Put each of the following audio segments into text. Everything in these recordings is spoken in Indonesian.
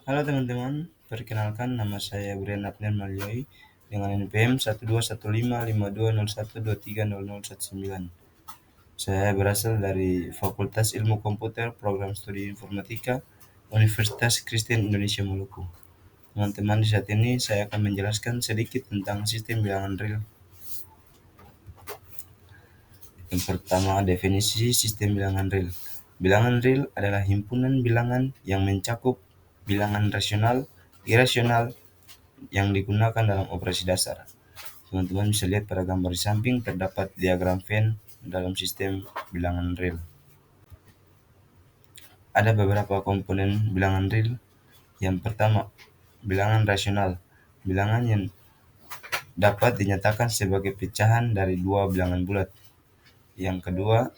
Halo teman-teman, perkenalkan nama saya Brian Abner Malioi dengan NPM 121555201230019. Saya berasal dari Fakultas Ilmu Komputer Program Studi Informatika Universitas Kristen Indonesia Maluku. Teman-teman, di saat ini saya akan menjelaskan sedikit tentang sistem bilangan real. Yang pertama, definisi sistem bilangan real. Bilangan real adalah himpunan bilangan yang mencakup bilangan rasional, irasional, yang digunakan dalam operasi dasar. Teman-teman bisa lihat pada gambar di samping terdapat diagram Venn dalam sistem bilangan real. Ada beberapa komponen bilangan real. Yang pertama, bilangan rasional. Bilangan yang dapat dinyatakan sebagai pecahan dari dua bilangan bulat. Yang kedua,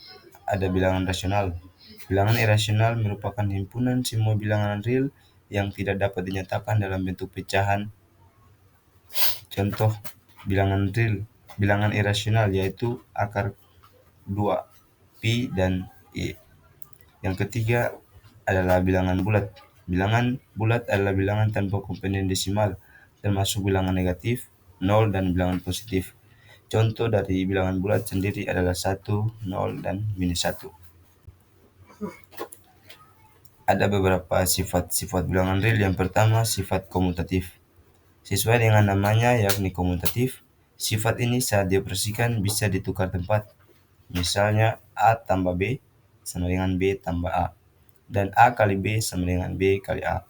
ada bilangan rasional. Bilangan irasional merupakan himpunan semua bilangan real yang tidak dapat dinyatakan dalam bentuk pecahan. Contoh bilangan real, bilangan irasional yaitu akar 2, pi, dan e. Yang ketiga adalah bilangan bulat. Bilangan bulat adalah bilangan tanpa komponen desimal, termasuk bilangan negatif, 0, dan bilangan positif. Contoh dari bilangan bulat sendiri adalah 1, 0, dan minus 1. Ada beberapa sifat-sifat bilangan real. Yang pertama, sifat komutatif. Sesuai dengan namanya, yakni komutatif, sifat ini saat dioperasikan bisa ditukar tempat. Misalnya A tambah B sama dengan B tambah A, dan A kali B sama dengan B kali A.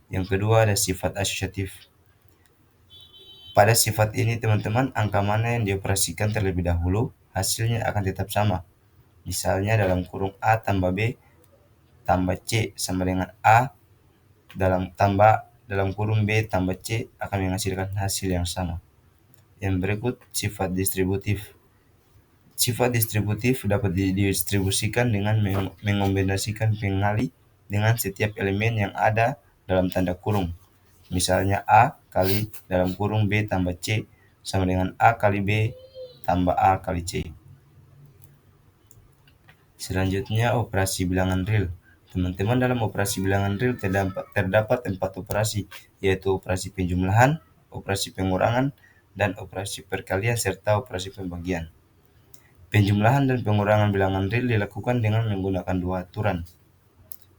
Yang kedua, ada sifat asosiatif. Pada sifat ini teman-teman, angka mana yang dioperasikan terlebih dahulu, hasilnya akan tetap sama. Misalnya dalam kurung A tambah B tambah C sama dengan A dalam kurung B tambah C akan menghasilkan hasil yang sama. Yang berikut, sifat distributif. Sifat distributif dapat didistribusikan dengan mengombinasikan pengali dengan setiap elemen yang ada dalam tanda kurung. Misalnya A kali dalam kurung B tambah C sama dengan A kali B tambah A kali C. Selanjutnya, operasi bilangan real. Teman-teman, dalam operasi bilangan real terdapat 4 operasi, yaitu operasi penjumlahan, operasi pengurangan, dan operasi perkalian serta operasi pembagian. Penjumlahan dan pengurangan bilangan real dilakukan dengan menggunakan dua aturan.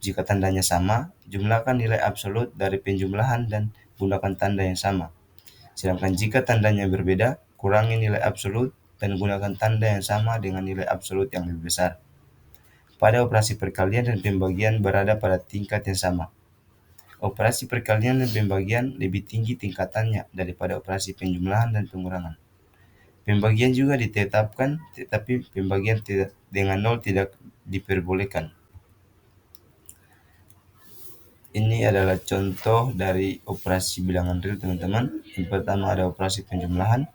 Jika tandanya sama, jumlahkan nilai absolut dari penjumlahan dan gunakan tanda yang sama. Sedangkan jika tandanya berbeda, kurangi nilai absolut dan gunakan tanda yang sama dengan nilai absolut yang lebih besar. Pada operasi perkalian dan pembagian berada pada tingkat yang sama. Operasi perkalian dan pembagian lebih tinggi tingkatannya daripada operasi penjumlahan dan pengurangan. Pembagian juga ditetapkan, tetapi pembagian dengan 0 tidak diperbolehkan. Ini adalah contoh dari operasi bilangan real, teman-teman. Yang pertama ada operasi penjumlahan,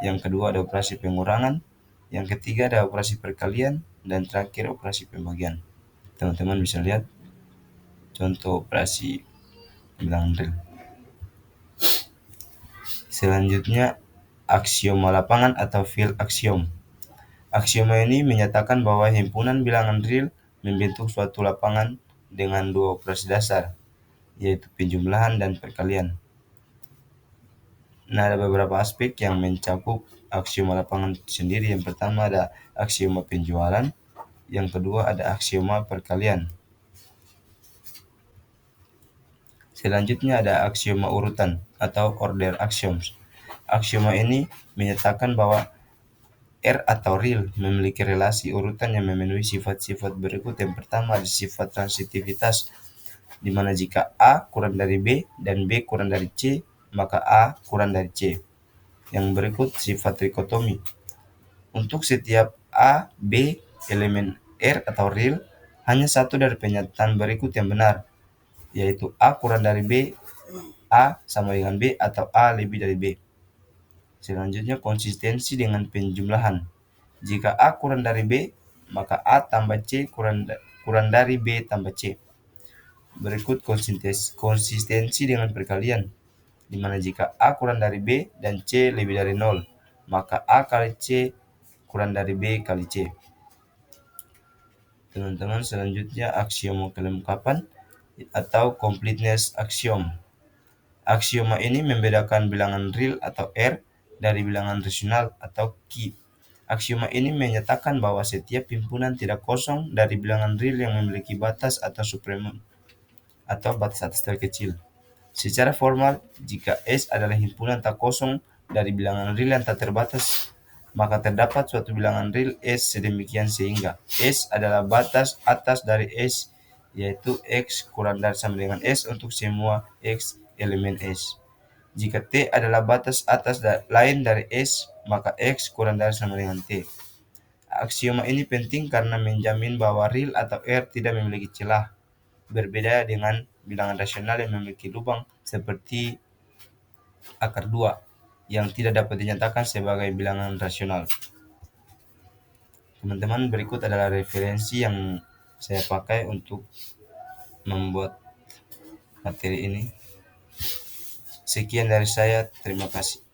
yang kedua ada operasi pengurangan, yang ketiga ada operasi perkalian, dan terakhir operasi pembagian. Teman-teman bisa lihat contoh operasi bilangan real. Selanjutnya, aksioma lapangan atau field axiom. Aksioma ini menyatakan bahwa himpunan bilangan real membentuk suatu lapangan dengan dua operasi dasar, yaitu penjumlahan dan perkalian. Nah, ada beberapa aspek yang mencakup aksioma lapangan sendiri. Yang pertama ada aksioma penjualan, yang kedua ada aksioma perkalian. Selanjutnya ada aksioma urutan atau order axioms. Aksioma ini menyatakan bahwa R atau real memiliki relasi urutan yang memenuhi sifat-sifat berikut. Yang pertama ada sifat transitivitas, di mana jika A kurang dari B dan B kurang dari C, maka A kurang dari C. Yang berikut sifat trikotomi. Untuk setiap A, B, elemen R atau real, hanya satu dari pernyataan berikut yang benar, yaitu A kurang dari B, A sama dengan B, atau A lebih dari B. Selanjutnya konsistensi dengan penjumlahan. Jika A kurang dari B, maka A tambah C kurang dari B tambah C. Berikut konsistensi dengan perkalian, di mana jika A kurang dari B dan C lebih dari 0, maka A kali C kurang dari B kali C. Teman-teman, selanjutnya aksioma kelengkapan. atau completeness axiom. Aksioma ini membedakan bilangan real atau R dari bilangan rasional atau Q. Aksioma ini menyatakan bahwa setiap himpunan tidak kosong dari bilangan real yang memiliki batas atau supremum atau batas atas terkecil. Secara formal, jika S adalah himpunan tak kosong dari bilangan real yang tak terbatas, maka terdapat suatu bilangan real S sedemikian sehingga S adalah batas atas dari S, yaitu X kurang dari sama dengan S untuk semua X elemen S. Jika T adalah batas atas lain dari S, maka X kurang dari sama dengan T. Aksioma ini penting karena menjamin bahwa real atau R tidak memiliki celah, berbeda dengan bilangan rasional yang memiliki lubang seperti akar 2 yang tidak dapat dinyatakan sebagai bilangan rasional. Teman-teman, berikut adalah referensi yang saya pakai untuk membuat materi ini. Sekian dari saya, terima kasih.